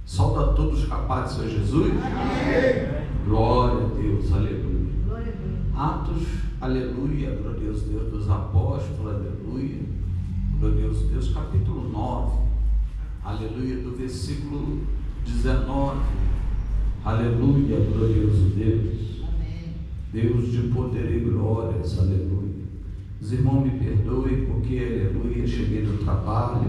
Salve a todos com a paz do Senhor Jesus. Amém. Glória a Deus, aleluia. Glória a Deus. Atos, aleluia, glória a Deus, Deus dos apóstolos, aleluia. Glória a Deus, Deus, capítulo 9, aleluia, do versículo 19. Aleluia, glorioso Deus. Amém. Deus de poder e glórias, aleluia. Os irmãos me perdoem porque, aleluia, cheguei do trabalho,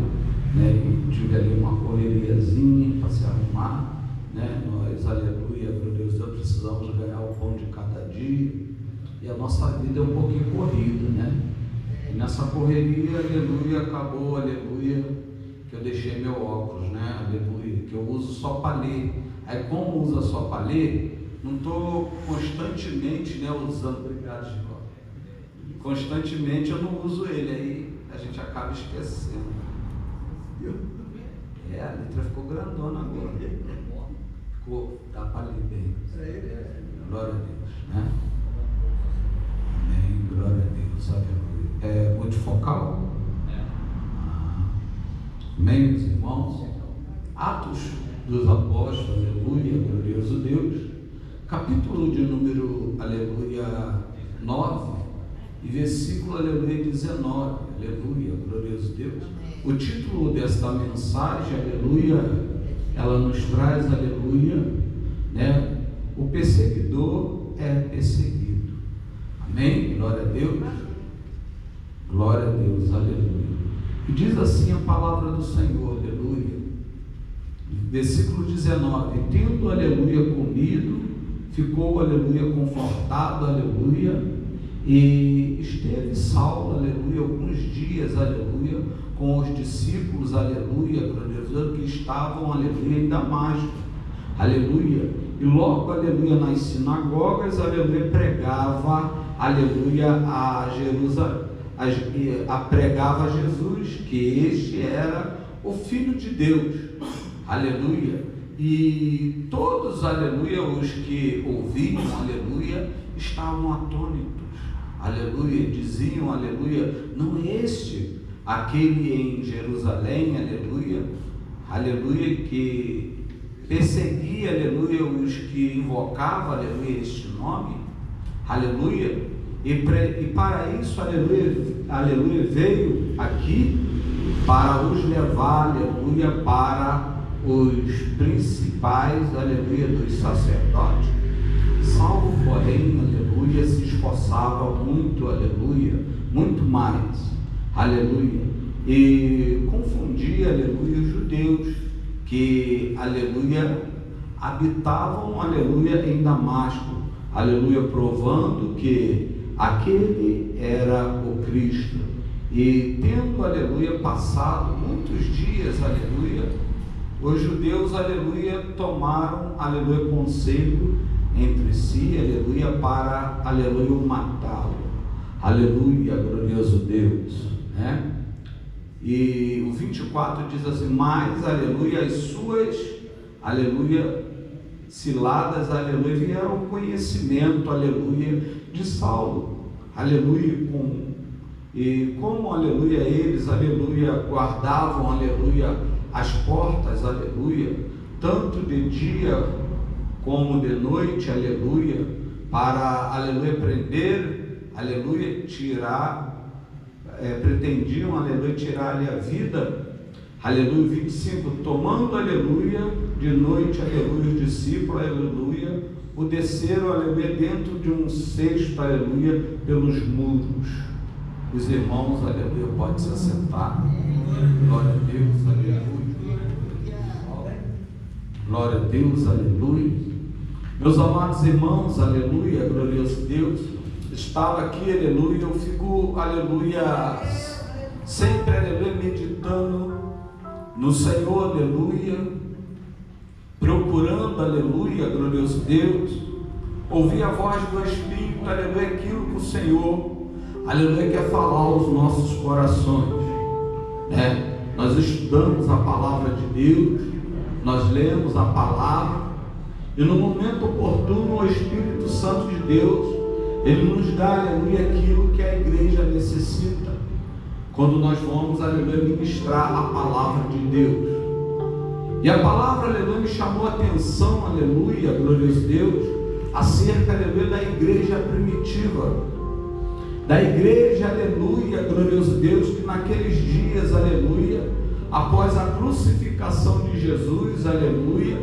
né, e tive ali uma correriazinha para se arrumar, né, nós, aleluia, glorioso Deus, precisamos ganhar o pão de cada dia, e a nossa vida é um pouquinho corrida, né, e nessa correria, aleluia, acabou, aleluia, que eu deixei meu óculos, né, aleluia, que eu uso só para ler. Aí como usa só para ler, não estou constantemente, né, usando, obrigado, Chico. Constantemente eu não uso ele, aí a gente acaba esquecendo. A letra ficou grandona agora. Ficou, dá para ler bem. Glória a Deus, né? Amém, glória a Deus, aleluia. É multifocal? Amém, meus irmãos? Atos dos Apóstolos, aleluia, glorioso Deus, capítulo de número, aleluia, 9, e versículo, aleluia, 19, aleluia, glorioso Deus. O título desta mensagem, aleluia, ela nos traz, aleluia, né, o perseguidor é perseguido. Amém? Glória a Deus. Glória a Deus, aleluia. E diz assim a palavra do Senhor, aleluia. Versículo 19, tendo, aleluia, comido, ficou, aleluia, confortado, aleluia, e esteve Saulo, aleluia, alguns dias, aleluia, com os discípulos, aleluia, que estavam, aleluia, em Damasco, aleluia, e logo, aleluia, nas sinagogas, aleluia, pregava, aleluia, a Jerusalém, pregava a Jesus, que este era o Filho de Deus, aleluia, e todos, aleluia, os que ouviam, aleluia, estavam atônitos, aleluia, diziam, aleluia, não é este aquele em Jerusalém, aleluia, aleluia, que perseguia, aleluia, os que invocavam, aleluia, este nome, aleluia, e para isso, aleluia, aleluia, veio aqui para os levar, aleluia, para os principais, aleluia, dos sacerdotes. Saulo, porém, aleluia, se esforçava muito, aleluia, muito mais, aleluia, e confundia, aleluia, os judeus que, aleluia, habitavam, aleluia, em Damasco, aleluia, provando que aquele era o Cristo. E tendo, aleluia, passado muitos dias, aleluia, os judeus, aleluia, tomaram, aleluia, conselho entre si, aleluia, para, aleluia, matá-lo, aleluia, glorioso Deus, né? E o 24 diz assim, mas, aleluia, as suas, aleluia, ciladas, aleluia, vieram ao conhecimento, aleluia, de Saulo, aleluia, e como, aleluia, eles, aleluia, guardavam, aleluia, as portas, aleluia, tanto de dia como de noite, aleluia, para, aleluia, prender, aleluia, tirar, pretendiam, aleluia, tirar-lhe a vida, aleluia, 25, tomando, aleluia, de noite, aleluia, os discípulos, aleluia, o desceram, aleluia, dentro de um cesto, aleluia, pelos muros. Os irmãos, aleluia, podem se assentar. Glória a Deus, aleluia. Glória a Deus, aleluia. Meus amados irmãos, aleluia, glorioso Deus, estava aqui, aleluia, eu fico, aleluia, sempre, aleluia, meditando no Senhor, aleluia, procurando, aleluia, glorioso Deus, ouvir a voz do Espírito, aleluia, aquilo que o Senhor, aleluia, quer falar aos nossos corações, né? Nós estudamos a palavra de Deus, nós lemos a palavra, e no momento oportuno o Espírito Santo de Deus, ele nos dá, aleluia, aquilo que a igreja necessita, quando nós vamos, aleluia, ministrar a palavra de Deus. E a palavra, aleluia, me chamou a atenção, aleluia, glorioso Deus, acerca, aleluia, da igreja primitiva. Da igreja, aleluia, glorioso Deus, que naqueles dias, aleluia, após a crucificação de Jesus, aleluia,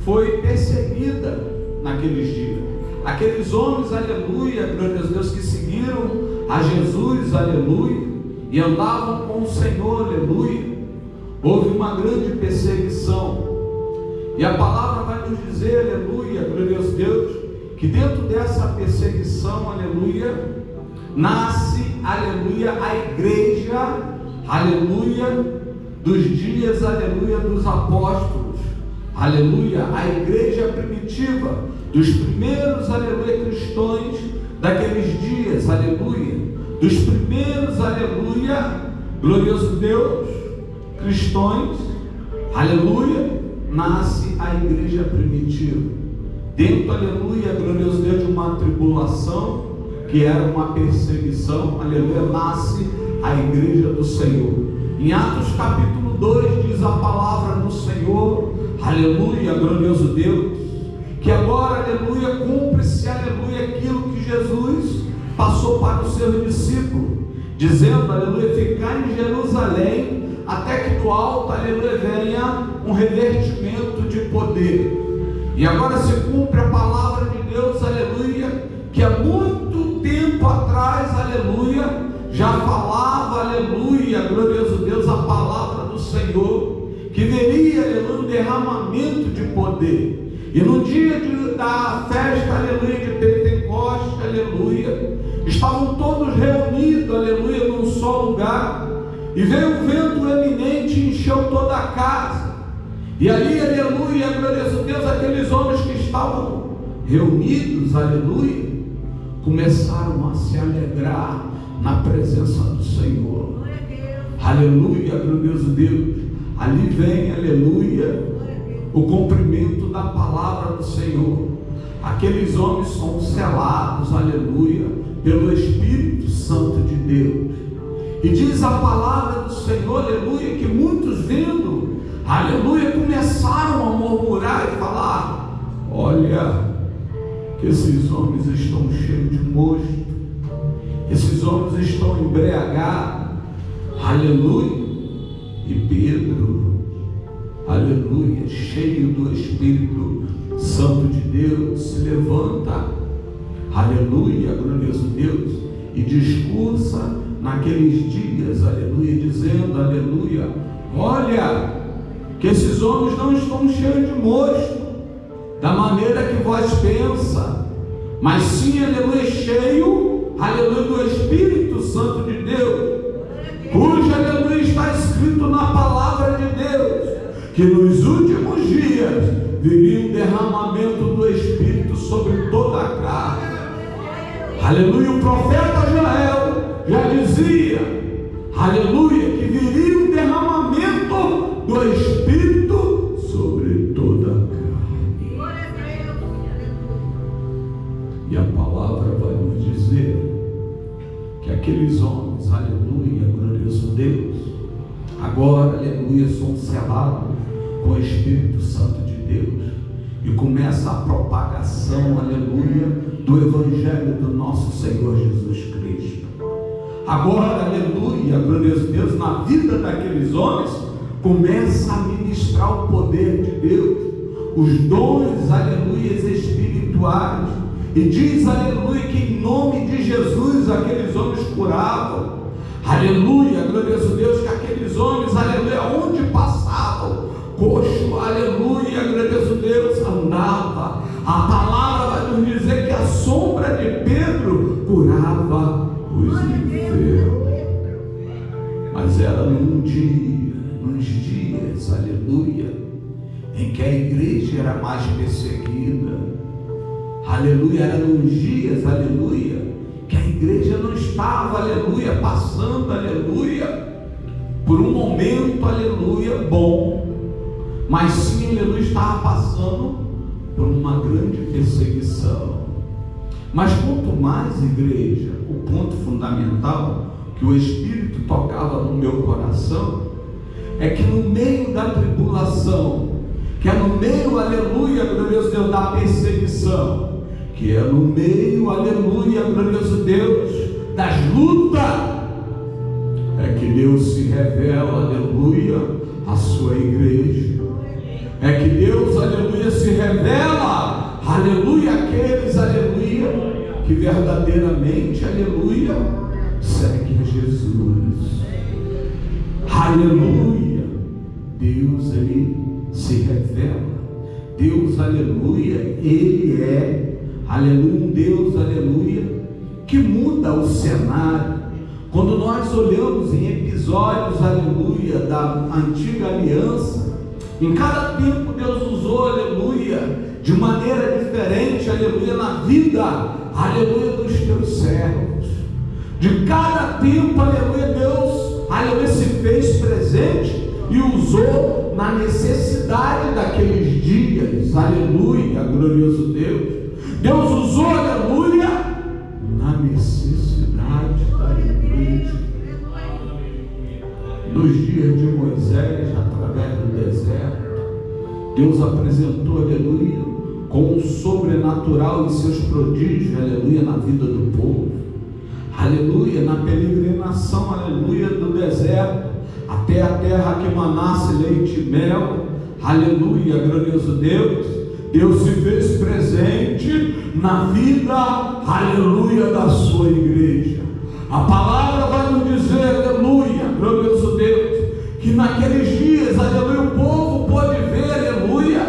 foi perseguida naqueles dias. Aqueles homens, aleluia, glorioso Deus, que seguiram a Jesus, aleluia, e andavam com o Senhor, aleluia, houve uma grande perseguição. E a palavra vai nos dizer, aleluia, glorioso Deus, que dentro dessa perseguição, aleluia, nasce, aleluia, a igreja, aleluia, dos dias, aleluia, dos apóstolos, aleluia, a igreja primitiva, dos primeiros, aleluia, cristãos daqueles dias, aleluia, dos primeiros, aleluia, glorioso Deus, cristãos, aleluia, nasce a igreja primitiva, dentro, aleluia, glorioso Deus, de uma tribulação, que era uma perseguição, aleluia, nasce a igreja do Senhor. Em Atos capítulo 2 diz a palavra do Senhor, aleluia, glorioso Deus, que agora, aleluia, cumpre-se, aleluia, aquilo que Jesus passou para os seus discípulos, dizendo, aleluia, ficar em Jerusalém, até que do alto, aleluia, venha um revertimento de poder. E agora se cumpre a palavra de Deus, aleluia, que há muito tempo atrás, aleluia, já falava, aleluia, glorioso Deus, a palavra do Senhor, que veria, aleluia, um derramamento de poder. E no dia da festa, aleluia, de Pentecostes, aleluia, estavam todos reunidos, aleluia, num só lugar, e veio um vento eminente e encheu toda a casa. E ali, aleluia, glorioso Deus, aqueles homens que estavam reunidos, aleluia, começaram a se alegrar na presença do Senhor. Aleluia, glorioso Deus. Ali vem, aleluia, o cumprimento da palavra do Senhor. Aqueles homens são selados, aleluia, pelo Espírito Santo de Deus. E diz a palavra do Senhor, aleluia, que muitos vendo, aleluia, começaram a murmurar e falar: olha, que esses homens estão cheios de mosto, esses homens estão embriagados, aleluia. E Pedro, aleluia, cheio do Espírito Santo de Deus, se levanta, aleluia, glorioso Deus, e discursa naqueles dias, aleluia, dizendo, aleluia, olha, que esses homens não estão cheios de mosto, da maneira que vós pensa, mas sim, aleluia, cheio, aleluia, do Espírito Santo de Deus, cujo, aleluia, está escrito na palavra de Deus, que nos últimos dias viria um derramamento do Espírito sobre toda a carne. Aleluia, o profeta Joel já dizia, aleluia, que viria um derramamento do Espírito sobre toda a carne. E a palavra vai nos dizer que aqueles homens, aleluia, glorioso Deus, agora, aleluia, são selados com o Espírito Santo de Deus, e começa a propagação, aleluia, do Evangelho do nosso Senhor Jesus Cristo. Agora, aleluia, glorioso Deus, na vida daqueles homens, começa a ministrar o poder de Deus, os dons, aleluia, espirituais, e diz, aleluia, que em nome de Jesus aqueles homens curavam, aleluia, glorioso Deus, que aqueles homens, aleluia, onde passavam, coxo, aleluia, glorioso Deus, andava. A palavra vai nos dizer que a sombra de Pedro curava os enfermos. Mas era nos dias, aleluia, em que a igreja era mais perseguida. Aleluia, era nos dias, aleluia, que a igreja não estava, aleluia, passando, aleluia, por um momento, aleluia, bom, mas sim, aleluia, estava passando por uma grande perseguição. Mas quanto mais, igreja, o ponto fundamental que o Espírito tocava no meu coração é que no meio da tribulação, que é no meio, aleluia, glorioso Deus, da perseguição, que é no meio, aleluia, glorioso Deus, das lutas, é que Deus se revela, aleluia, à sua igreja. É que Deus, aleluia, se revela, aleluia, àqueles, aleluia, que verdadeiramente, aleluia, seguem a Jesus. Aleluia. Deus, ele se revela. Deus, aleluia, ele é, aleluia, um Deus, aleluia, que muda o cenário. Quando nós olhamos em episódios, aleluia, da antiga aliança, em cada tempo Deus usou, aleluia, de maneira diferente, aleluia, na vida, aleluia, dos teus servos. De cada tempo, aleluia, Deus, aleluia, se fez presente e usou na necessidade daqueles dias, aleluia, glorioso Deus. Deus usou, aleluia, na necessidade da igreja. Nos dias de Moisés, através do deserto, Deus apresentou, aleluia, com o sobrenatural e seus prodígios, aleluia, na vida do povo. Aleluia, na peregrinação, aleluia, do deserto, até a terra que manasse leite e mel. Aleluia, glorioso Deus. Deus se fez presente na vida, aleluia, da sua igreja. A palavra vai nos dizer, aleluia, glorioso Deus, que naqueles dias, aleluia, o povo pôde ver, aleluia,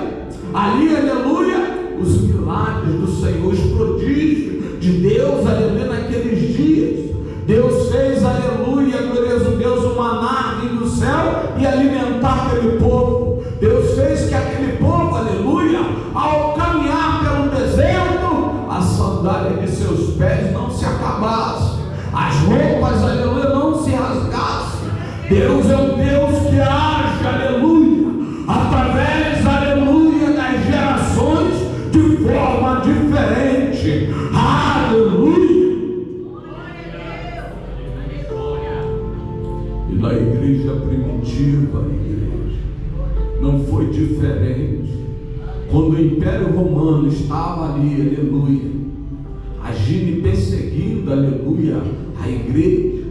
ali, aleluia, os milagres do Senhor, os prodígios de Deus, aleluia, naqueles dias. Deus fez, aleluia, glorioso Deus, o maná vir do céu e alimentar aquele povo. Deus fez que aquele povo, aleluia, ao caminhar pelo deserto, a sandália de seus pés não se acabasse, as roupas, aleluia, não se rasgassem. Deus é um Deus que age, aleluia, através, aleluia, das gerações de forma diferente. Aleluia. E na igreja primitiva, não foi diferente. Quando o Império Romano estava ali, aleluia, agindo e perseguindo, aleluia, a igreja,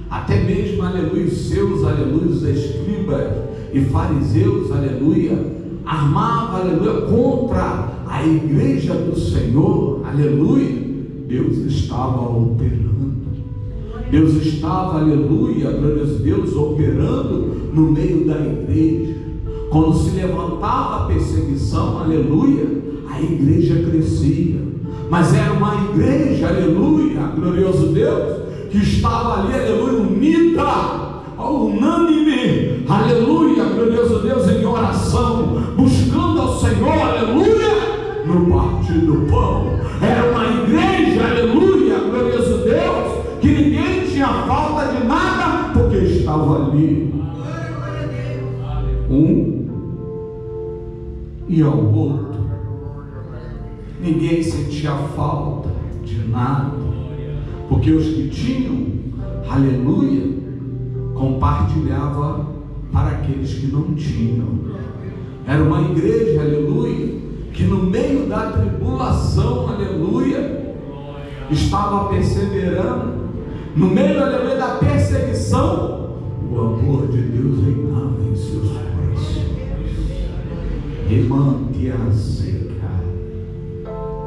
até mesmo, aleluia, os seus, aleluia, os escribas e fariseus, aleluia, armava, aleluia, contra a igreja do Senhor, aleluia. Deus estava operando. Deus estava, aleluia, glória a Deus, operando no meio da igreja. Quando se levantava a perseguição, aleluia, a igreja crescia. Mas era uma igreja, aleluia, glorioso Deus, que estava ali, aleluia, unida, unânime, aleluia, glorioso Deus, em oração, buscando ao Senhor, aleluia, no partir do pão. Era uma igreja, aleluia, glorioso Deus, que ninguém tinha falta de nada, porque estava ali, um e ao outro. Ninguém sentia falta de nada, porque os que tinham, aleluia, compartilhava para aqueles que não tinham. Era uma igreja, aleluia, que no meio da tribulação, aleluia, estava perseverando. No meio, aleluia, da perseguição, o amor de Deus reinava em seus corações. Remante a seca.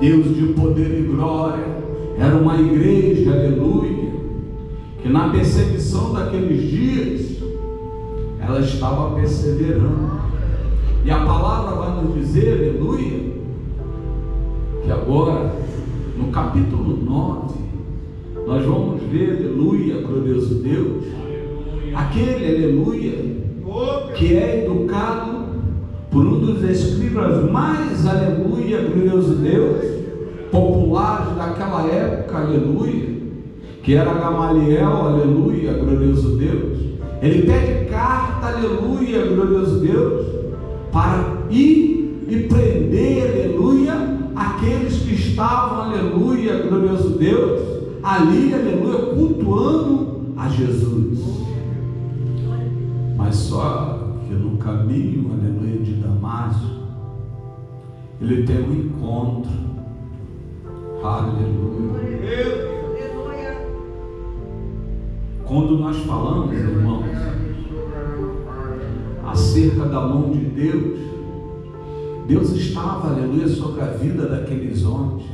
Deus de poder e glória. Era uma igreja, aleluia, que na perseguição daqueles dias, ela estava perseverando. E a palavra vai nos dizer, aleluia, que agora, no capítulo 9, nós vamos ver, aleluia, glorioso Deus, aquele, aleluia, que é educado por um dos escribas mais, aleluia, glorioso Deus, populares daquela época, aleluia, que era Gamaliel, aleluia, glorioso Deus. Ele pede carta, aleluia, glorioso Deus, para ir e prender, aleluia, aqueles que estavam, aleluia, glorioso Deus, ali, aleluia, cultuando a Jesus. Mas só que no caminho, aleluia, de Damasco, ele tem um encontro, aleluia. Quando nós falamos, irmãos, acerca da mão de Deus, Deus estava, aleluia, sobre a vida daqueles homens.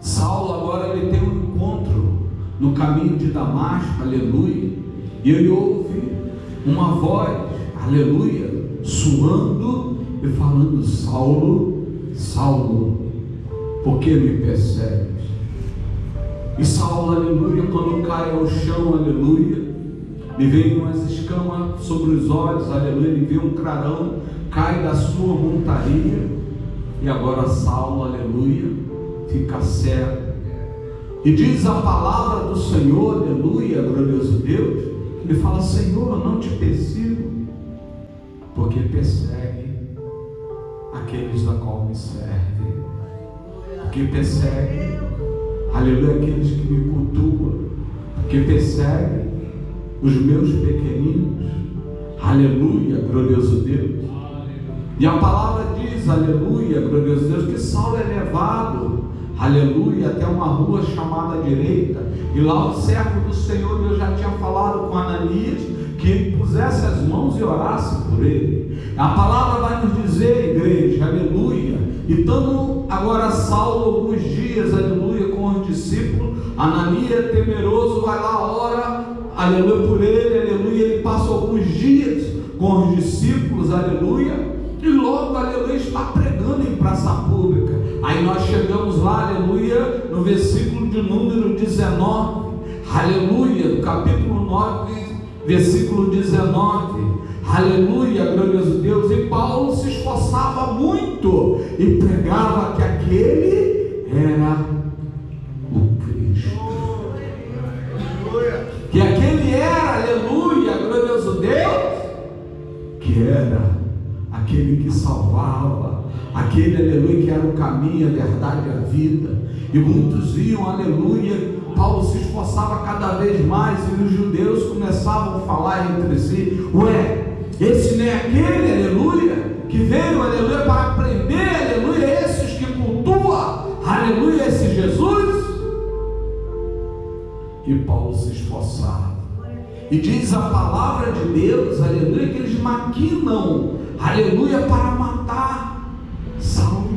Saulo agora ele tem um encontro no caminho de Damasco, aleluia, e ele ouve uma voz, aleluia, suando e falando: Saulo, Saulo, por que me persegues? E Saulo, aleluia, quando cai ao chão, aleluia, lhe vem umas escamas sobre os olhos, aleluia, ele vê um clarão, cai da sua montaria, e agora Saulo, aleluia, fica cego. E diz a palavra do Senhor, aleluia, glorioso Deus, ele fala: Senhor, eu não te persigo, porque persegue aqueles da qual me servem, porque persegue, aleluia, aqueles que me cultuam, porque persegue os meus pequeninos, aleluia, glorioso Deus. E a palavra diz, aleluia, glorioso Deus, que Saulo é levado, aleluia, até uma rua chamada direita, e lá o servo do Senhor, Deus já tinha falado com Ananias, que ele pusesse as mãos e orasse por ele. A palavra vai nos dizer, igreja, aleluia, e estando agora Saulo alguns dias, aleluia, com os discípulos, Ananias temeroso vai lá, ora, aleluia, por ele, aleluia, ele passa alguns dias com os discípulos, aleluia, e logo, aleluia, está pregando em praça pública. Aí nós chegamos lá, aleluia, no versículo de número 19, aleluia, no capítulo 9, versículo 19, aleluia, glorioso Deus. E Paulo se esforçava muito e pregava que aquele era o Cristo, que aquele era, aleluia, glorioso Deus, que era aquele que salvava, aquele, aleluia, que era o caminho, a verdade e a vida. E muitos iam, aleluia, Paulo se esforçava cada vez mais, e os judeus começavam a falar entre si: ué, esse não é aquele, aleluia, que veio, aleluia, para aprender, aleluia, esses que cultuam, aleluia, esse Jesus? E Paulo se esforçava, e diz a palavra de Deus, aleluia, que eles maquinam, aleluia, para matar Saulo,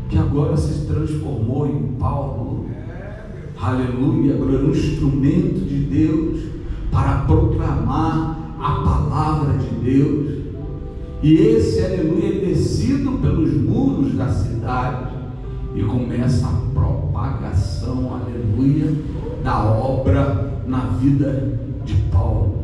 que agora se transformou em Paulo, aleluia, um instrumento de Deus para proclamar a palavra de Deus. E esse, aleluia, é descido pelos muros da cidade e começa a propagação, aleluia, da obra na vida de Paulo.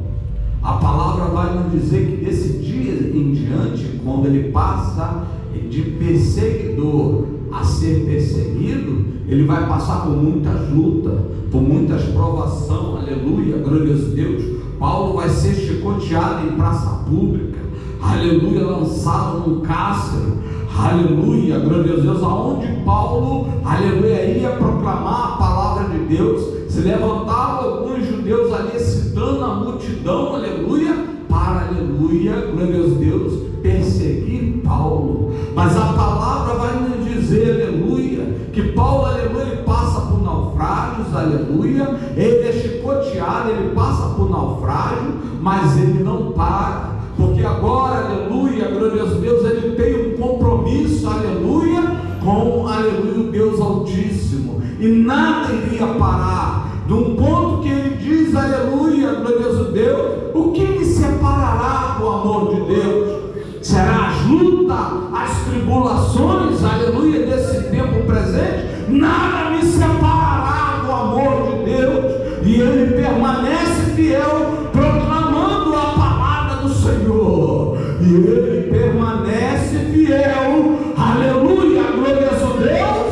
A palavra vai nos dizer que desse dia em diante, quando ele passa de perseguidor a ser perseguido, ele vai passar por muitas lutas, por muitas provações, aleluia, glorioso Deus. Paulo vai ser chicoteado em praça pública, aleluia, lançado num cárcere, aleluia, glorioso Deus, aonde Paulo, aleluia, ia proclamar a palavra de Deus. Se levantavam alguns judeus ali excitando a multidão, aleluia, para, aleluia, glorioso Deus, perseguir Paulo. Mas a palavra vai nos dizer, aleluia, que Paulo, aleluia, ele passa por naufrágios, aleluia, ele é chicoteado, ele passa por naufrágio, mas ele não para, porque agora, aleluia, glorioso Deus, ele tem um compromisso, aleluia, com, aleluia, o Deus Altíssimo, e nada iria parar. De um ponto que ele diz, aleluia, glorioso Deus, o que me separará do amor de Deus? Será as lutas, as tribulações, aleluia, desse tempo presente? Nada me separará do amor de Deus. E ele permanece fiel, proclamando a palavra do Senhor. E ele permanece fiel, aleluia, glorioso Deus,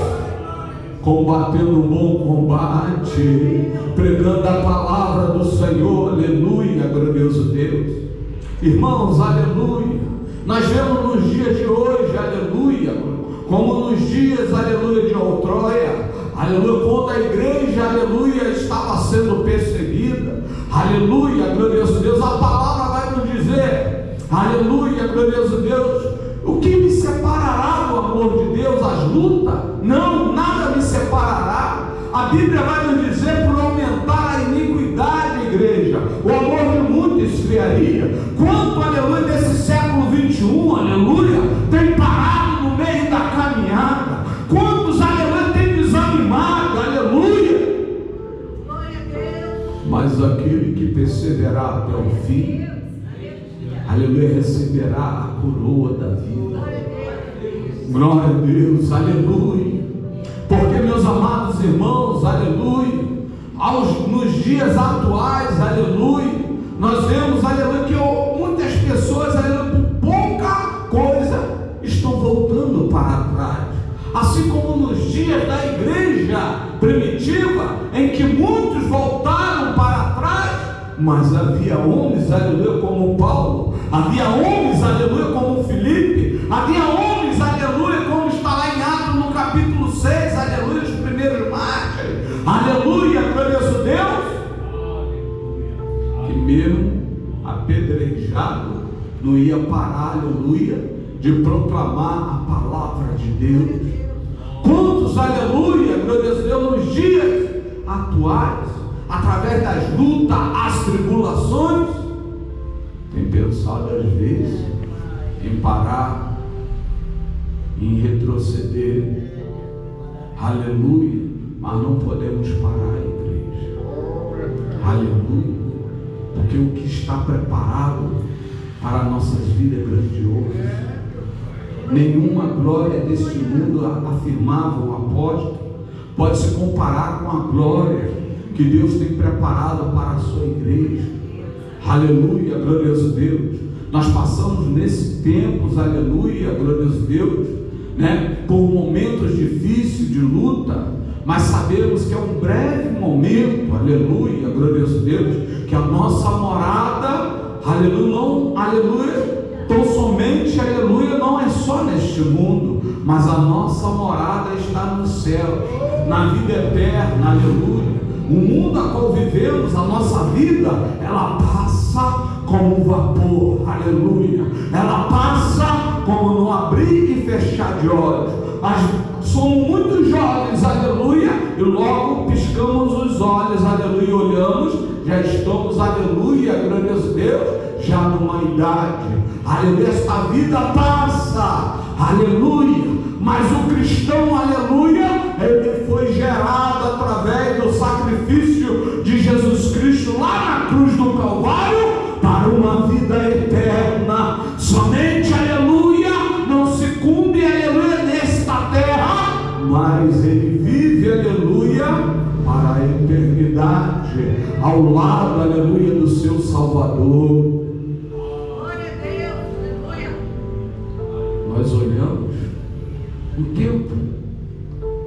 combatendo um bom combate, pregando a palavra do Senhor, aleluia, glorioso Deus. Irmãos, aleluia, nós vemos nos dias de hoje, aleluia, como nos dias, aleluia, de outrora, aleluia, quando a igreja, aleluia, estava sendo perseguida, aleluia, glorioso Deus. A palavra vai nos dizer, aleluia, glorioso Deus, o que me separará do amor de Deus? As lutas? Não, nada me separará. A Bíblia vai nos dizer, por aumentar a iniquidade, igreja, o amor de muitos esfriaria. Quanto, aleluia, desse século 21, aleluia, tem parado no meio da caminhada? Quantos, aleluia, tem desanimado, aleluia? Mas aquele que perseverar até o fim, aleluia, receberá a coroa da vida. Glória a Deus, aleluia. Porque, meus amados irmãos, aleluia, nos dias atuais, aleluia, nós vemos, aleluia, que muitas pessoas, aleluia, por pouca coisa, estão voltando para trás. Assim como nos dias da igreja primitiva, em que muitos voltaram para trás, mas havia homens, aleluia, como Paulo, havia homens, aleluia, como Filipe, havia homens, aleluia, como está lá em Atos no capítulo 6, aleluia, os primeiros mártires, aleluia, glorioso Deus, que mesmo apedrejado, não ia parar, aleluia, de proclamar a palavra de Deus. Quantos, aleluia, glorioso Deus, nos dias atuais, através das lutas, as tribulações, tem pensado às vezes em parar, em retroceder, aleluia, mas não podemos parar, igreja, aleluia, porque o que está preparado para nossas vidas é grandioso. Nenhuma glória deste mundo, afirmava o apóstolo, pode se comparar com a glória que Deus tem preparado para a sua igreja. Aleluia, glorioso Deus. Nós passamos nesse tempo, aleluia, glorioso Deus, né, por momentos difíceis de luta, mas sabemos que é um breve momento, aleluia, glorioso Deus, que a nossa morada, aleluia, não, aleluia, tão somente, aleluia, não é só neste mundo, mas a nossa morada está no céu, na vida eterna, aleluia. O mundo a qual vivemos, a nossa vida, ela passa como um vapor, aleluia, ela passa como no abrir e fechar de olhos. Somos muito jovens, aleluia, e logo piscamos os olhos, aleluia, olhamos, já estamos, aleluia, glorioso Deus, já numa idade, aleluia, esta vida passa, aleluia, mas o cristão, aleluia, ele foi gerado através do sacrifício de Jesus Cristo lá na cruz do Calvário, para uma vida eterna. Somente, aleluia, não se cumpre, aleluia, nesta terra, mas ele vive, aleluia, para a eternidade, ao lado, aleluia, do seu Salvador. Glória a Deus, aleluia. Nós olhamos o tempo,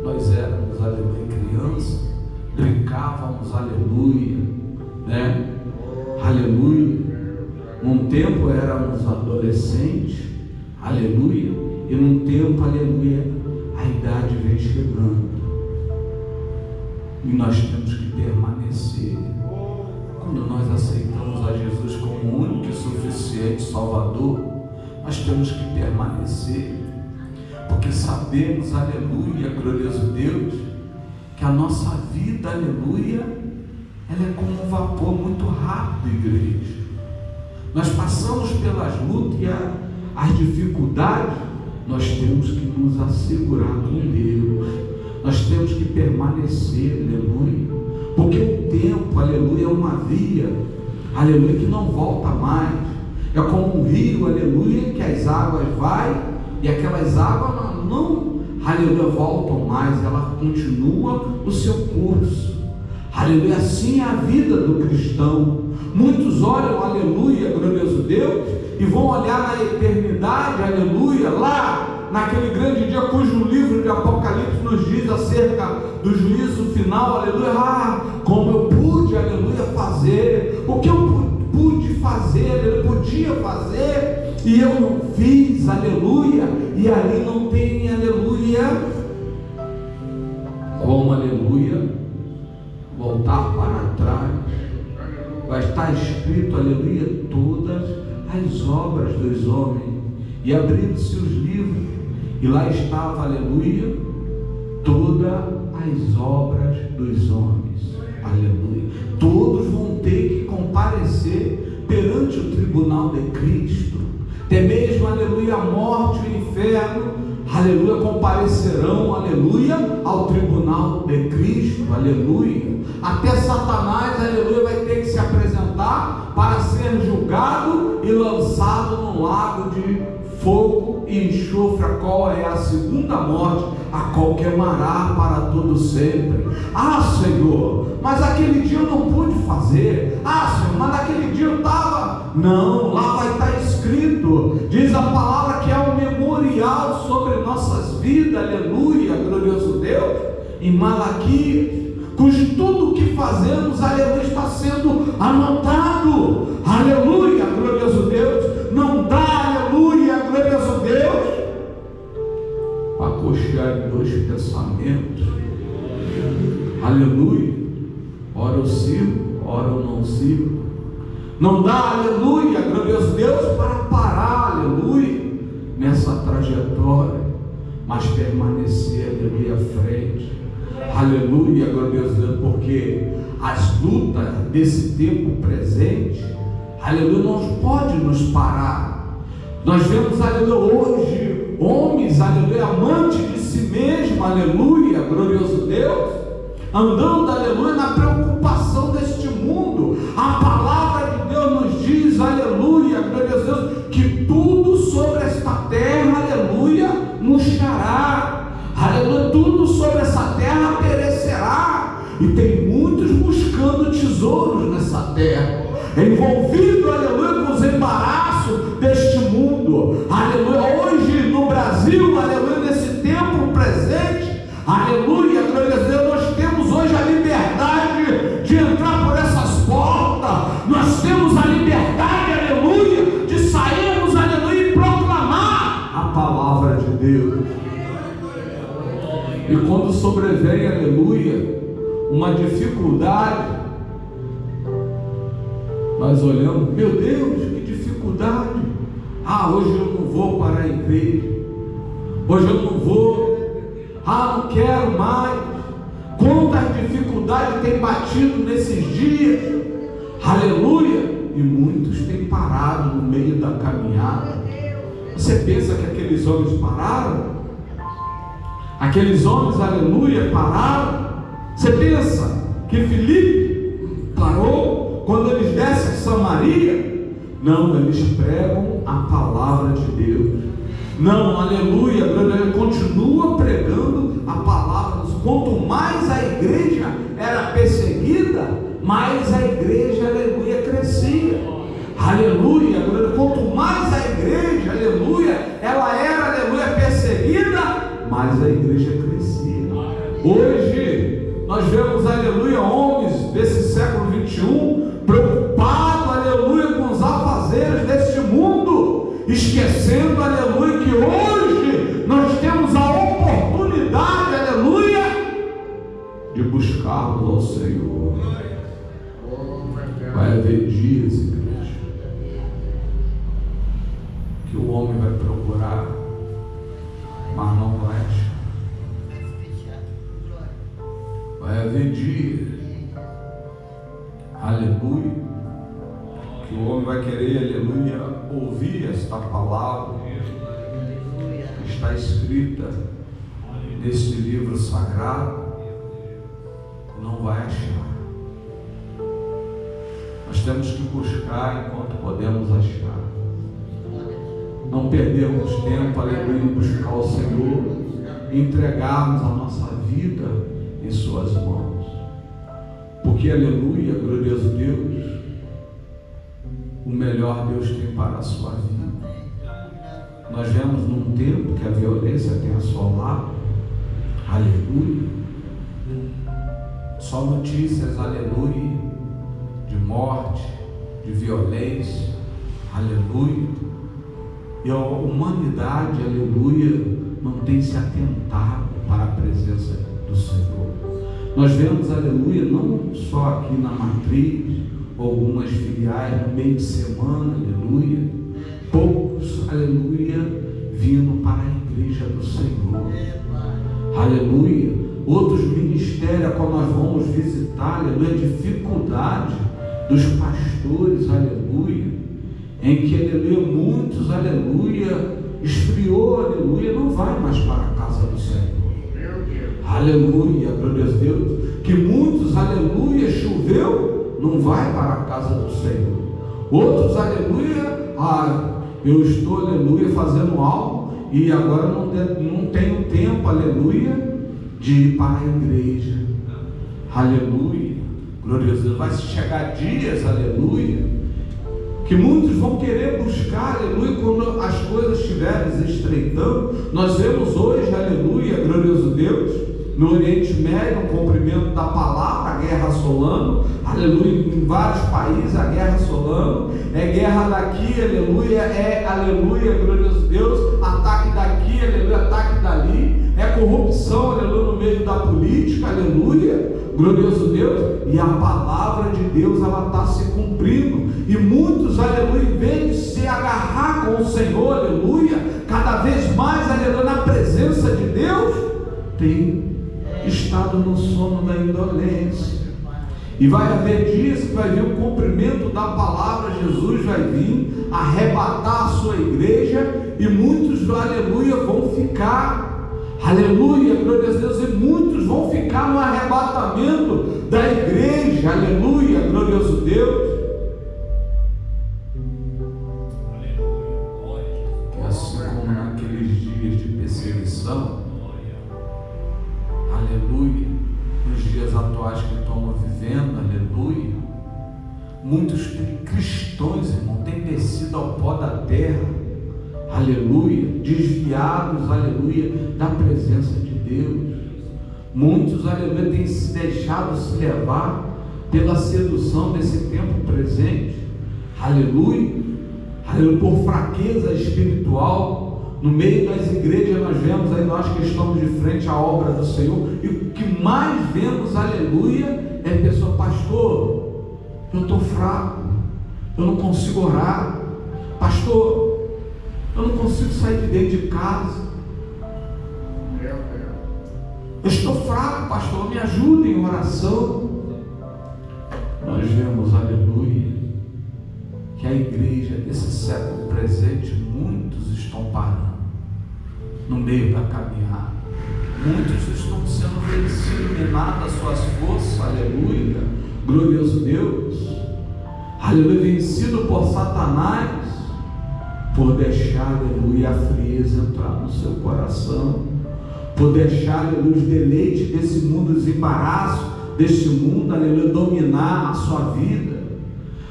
nós éramos, aleluia, criança, brincávamos, aleluia, né, aleluia, num tempo éramos adolescentes, aleluia, e num tempo, aleluia, a idade vem chegando, e nós temos que permanecer. Quando nós aceitamos a Jesus como único e suficiente Salvador, nós temos que permanecer, porque sabemos, aleluia, glorioso Deus, que a nossa vida, aleluia, ela é como um vapor muito rápido, igreja. Nós passamos pelas lutas e as dificuldades, nós temos que nos assegurar com Deus, nós temos que permanecer, aleluia, porque o tempo, aleluia, é uma via, aleluia, que não volta mais. É como um rio, aleluia, que as águas vai e aquelas águas não, aleluia, voltam mais, ela continua o seu curso. Aleluia, assim é a vida do cristão. Muitos olham, aleluia, glorioso Deus, e vão olhar na eternidade, aleluia, lá naquele grande dia cujo livro de Apocalipse nos diz acerca do juízo final, aleluia, como eu pude, aleluia, fazer, o que eu pude fazer, ele podia fazer, e eu não fiz, aleluia, e ali não tem, aleluia, como, aleluia, voltar para trás. Vai escrito, aleluia, todas as obras dos homens. E abriram-se os livros, e lá estava, aleluia, todas as obras dos homens. Aleluia. Todos vão ter que comparecer perante o tribunal de Cristo. Até mesmo, aleluia, a morte e o inferno, aleluia, comparecerão, aleluia, ao tribunal de Cristo, aleluia. Até Satanás, aleluia, vai ter que se apresentar para ser julgado e lançado no lago de fogo e enxofre, a qual é a segunda morte, a qual queimará para todo sempre. Ah, Senhor, mas aquele dia eu não pude fazer. Ah, Senhor, mas naquele dia eu estava. Não, lá vai estar escrito, diz a palavra que é um memorial sobre nossas vidas, aleluia, glorioso Deus, em Malaquias, cujo tudo que fazemos, aleluia, está sendo anotado, aleluia, glorioso Deus. Não dá, aleluia, glorioso Deus, para cochear em dois pensamentos, aleluia, ora eu sirvo, ora eu não sirvo. Não dá, aleluia, glorioso Deus, para parar, aleluia, nessa trajetória, mas permanecer, aleluia, à frente, aleluia, glorioso Deus, porque as lutas desse tempo presente, aleluia, não pode nos parar. Nós vemos, aleluia, hoje, homens, aleluia, amantes de si mesmo, aleluia, glorioso Deus, andando, aleluia, na preocupação deste mundo. A palavra de Deus nos diz, aleluia, glorioso Deus, que tudo sobre esta terra, aleluia, murchará, aleluia, tudo sobre essa terra perecerá, e tem muitos buscando tesouros nessa terra, envolvido, aleluia, com os embaraços deste mundo, aleluia. Hoje no Brasil, aleluia, nesse tempo presente, aleluia, glória a Deus, nós temos hoje a liberdade de entrar por essas portas, nós temos a liberdade, aleluia, de sairmos, aleluia, e proclamar a palavra de Deus. E quando sobrevém, aleluia, uma dificuldade, nós olhamos, meu Deus, que dificuldade. Ah, hoje eu não vou para a igreja, hoje eu não vou, não quero mais. Quantas dificuldades tem batido nesses dias, aleluia, e muitos têm parado no meio da caminhada. Você pensa que aqueles homens pararam? Aqueles homens, aleluia, pararam? Você pensa que Filipe parou quando eles descem a Samaria? Não, eles pregam a palavra de Deus. Não, aleluia, ele continua pregando a palavra. Quanto mais a igreja era perseguida, mais a igreja, aleluia, crescia. Aleluia, quanto mais a igreja, aleluia, ela era, aleluia, perseguida, mais a igreja crescia. Hoje nós vemos, aleluia, homens desse século 21 preocupados, aleluia, com os afazeres deste mundo, esquecendo, aleluia, que hoje nós temos a oportunidade, aleluia, de buscarmos ao Senhor. Vai haver dias, igreja, que o homem vai procurar, mas não vai achar. Vai haver dias, aleluia, que o homem vai querer, aleluia, ouvir esta palavra que está escrita neste livro sagrado, não vai achar. Nós temos que buscar enquanto podemos achar. Não perdermos tempo, aleluia, em buscar o Senhor e entregarmos a nossa vida em suas mãos. Porque, aleluia, glorioso Deus, o melhor Deus tem para a sua vida. Nós vemos num tempo que a violência tem assolado, aleluia, só notícias, aleluia, de morte, de violência, aleluia, e a humanidade, aleluia, não tem se atentado para a presença do Senhor. Nós vemos, aleluia, não só aqui na matriz, algumas filiais no meio de semana, aleluia. Poucos, aleluia, vindo para a igreja do Senhor, aleluia. Outros ministérios, quando nós vamos visitar, aleluia, dificuldade dos pastores, aleluia, em que, aleluia, muitos, aleluia, esfriou, aleluia, não vai mais para a casa do Senhor, aleluia, glória a Deus, que muitos, aleluia, choveu, não vai para a casa do Senhor. Outros, aleluia, eu estou, aleluia, fazendo algo e agora não tenho tempo, aleluia, de ir para a igreja, aleluia, glória a Deus. Vai chegar dias, aleluia, que muitos vão querer buscar, aleluia, quando as coisas estiverem se estreitando. Nós vemos hoje, aleluia, glorioso Deus, no Oriente Médio, o cumprimento da palavra, a guerra assolando, aleluia, em vários países a guerra assolando, é guerra daqui, aleluia, aleluia, glorioso Deus, ataque daqui, aleluia, ataque dali, é corrupção, aleluia, no meio da política, aleluia, glorioso Deus, e a palavra de Deus, ela está se cumprindo, e muitos, aleluia, em vez de se agarrar com o Senhor, aleluia, cada vez mais, aleluia, na presença de Deus, tem estado no sono da indolência. E vai haver dias que vai vir o cumprimento da palavra, Jesus vai vir arrebatar a sua igreja, e muitos, aleluia, vão ficar, aleluia, glória a Deus, e muitos vão ficar no arrebatamento da igreja, aleluia, glorioso Deus. Que assim como naqueles dias de perseguição, aleluia, nos dias atuais que estamos vivendo, aleluia, muitos cristãos, irmão, têm descido ao pó da terra, aleluia, desviados, aleluia, da presença de Deus. Muitos, aleluia, têm se deixado se levar pela sedução desse tempo presente, aleluia, aleluia, por fraqueza espiritual. No meio das igrejas nós vemos aí, nós que estamos de frente à obra do Senhor, e o que mais vemos, aleluia, é pessoa, pastor, eu estou fraco, eu não consigo orar, pastor, eu não consigo sair de dentro de casa, eu estou fraco, pastor, me ajude em oração. Nós vemos, aleluia, que a igreja desse século presente, muitos estão parando no meio da caminhada, muitos estão sendo vencidos, minadas suas forças, aleluia, glorioso Deus, aleluia, vencido por Satanás, por deixar, aleluia, a frieza entrar no seu coração, por deixar, aleluia, os deleites desse mundo, os embaraços deste mundo, aleluia, dominar a sua vida.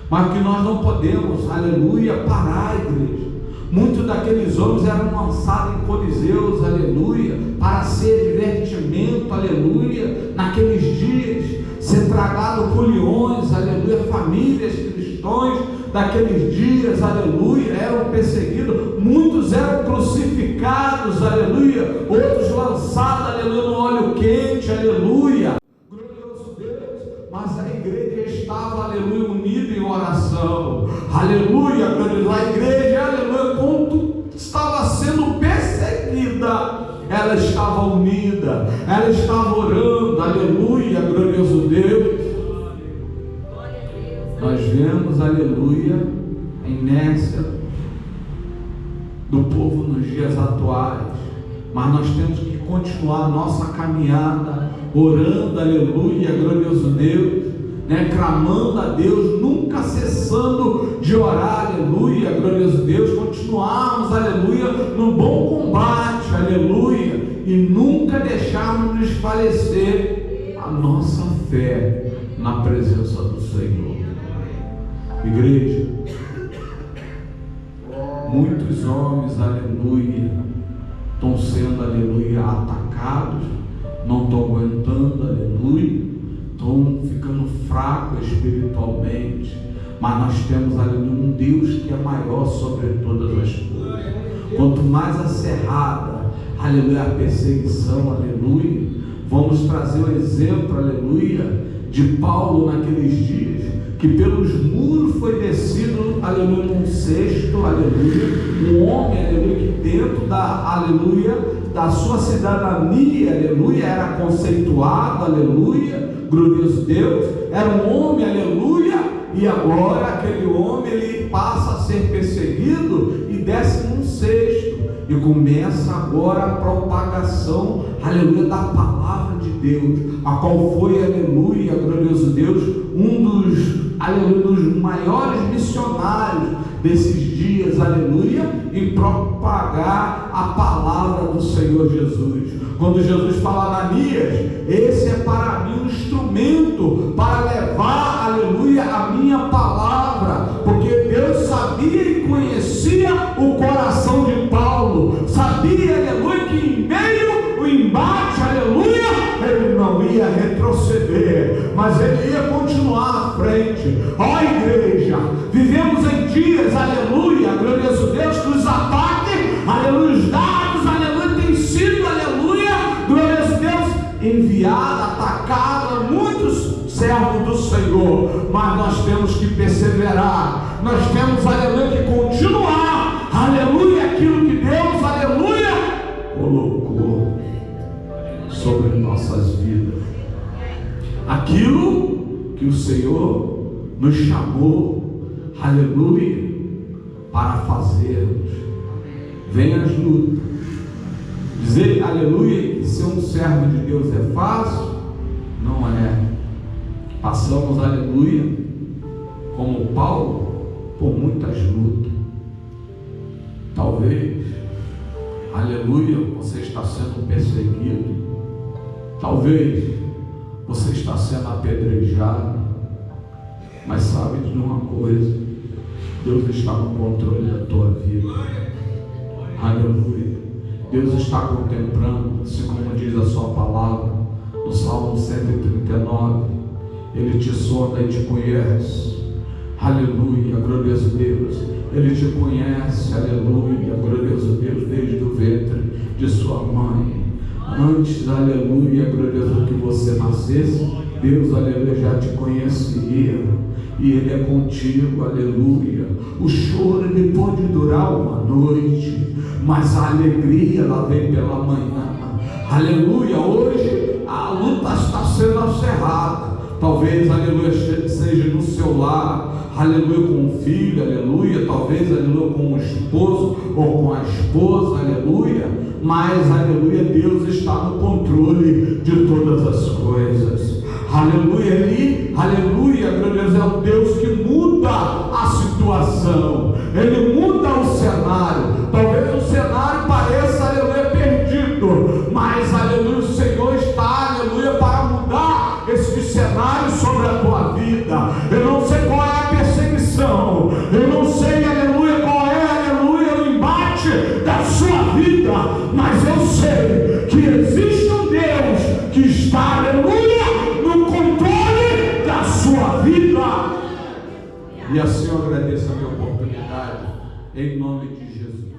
Mas que nós não podemos, aleluia, parar, igreja. Muitos daqueles homens eram lançados em coliseus, aleluia, para ser divertimento, aleluia, naqueles dias, ser tragado por leões, aleluia, famílias cristãs daqueles dias, aleluia, eram perseguidos, muitos eram crucificados, aleluia, outros lançados, aleluia, no óleo quente, aleluia, glorioso Deus, mas a igreja estava, aleluia, unida em oração, aleluia, glorioso, a igreja, aleluia, quando estava sendo perseguida, ela estava unida, ela estava orando, aleluia, glorioso Deus. Nós vemos, aleluia, a inércia do povo nos dias atuais, mas nós temos que continuar a nossa caminhada, orando, aleluia, glorioso Deus, né, clamando a Deus, nunca cessando de orar, aleluia, glorioso Deus, continuarmos, aleluia, no bom combate, aleluia, e nunca deixarmos desfalecer a nossa fé na presença do Senhor. Igreja, muitos homens, aleluia, estão sendo, aleluia, atacados, não estão aguentando, aleluia, estão ficando fracos espiritualmente, mas nós temos, aleluia, um Deus que é maior sobre todas as coisas. Quanto mais acerrada, aleluia, a perseguição, aleluia, vamos trazer o exemplo, aleluia, de Paulo naqueles dias, que pelos muros foi descido, aleluia, num cesto, aleluia, um homem, aleluia, que dentro da, aleluia, da sua cidadania, aleluia, era conceituado, aleluia, glorioso Deus, era um homem, aleluia, e agora aquele homem, ele passa a ser perseguido e desce num cesto, e começa agora a propagação, aleluia, da palavra de Deus, a qual foi, aleluia, glorioso Deus, um dos, aleluia, dos maiores missionários desses dias, aleluia, em propagar a palavra do Senhor Jesus. Quando Jesus fala, Ananias, esse é para mim um instrumento para levar, aleluia, a minha palavra, porque Deus sabia e conhecia o coração de Paulo, sabia, aleluia, que em meio ao embate, aleluia, ele não ia retroceder, mas ele ia continuar à frente. Ó igreja, vivemos em dias, aleluia, glorioso Deus, que os ataques, aleluia, os dados, aleluia, têm sido, aleluia, glorioso Deus, enviado, atacado a muitos servos do Senhor, mas nós temos que perseverar, nós temos, aleluia, que continuar, aleluia, aquilo que Deus, aleluia, colocou sobre nossas vidas, aquilo que o Senhor nos chamou, aleluia, para fazermos. Vem as lutas. Dizer, aleluia, que ser um servo de Deus é fácil? Não é. Passamos, aleluia, como Paulo, por muitas lutas. Talvez, aleluia, você está sendo perseguido. Talvez você está sendo apedrejado. Mas sabe de uma coisa, Deus está no controle da tua vida. Aleluia. Deus está contemplando, assim como diz a sua palavra no Salmo 139, Ele te sonda e te conhece. Aleluia, glorioso Deus. Ele te conhece, aleluia, glorioso Deus, desde o ventre de sua mãe. Antes, aleluia, glorioso, que você nascesse, Deus, aleluia, já te conhecia, e Ele é contigo, aleluia. O choro, ele pode durar uma noite, mas a alegria, ela vem pela manhã, aleluia. Hoje, a luta está sendo acirrada, talvez, aleluia, seja no seu lar, aleluia, com o filho, aleluia, talvez, aleluia, com o esposo, ou com a esposa, aleluia, mas, aleluia, Deus está no controle de todas as coisas, aleluia. Ele, aleluia, Deus é o Deus que muda a situação, Ele muda o cenário. Talvez o cenário pareça, aleluia, perdido, mas, aleluia, o Senhor está, aleluia, para mudar esse cenário sobre a tua vida. Eu não sei qual é a perseguição, eu não sei, aleluia, qual é, aleluia, o embate da sua vida, mas eu sei que existe um Deus que está, aleluia, no controle da sua vida. E assim eu agradeço a minha oportunidade, em nome de Jesus.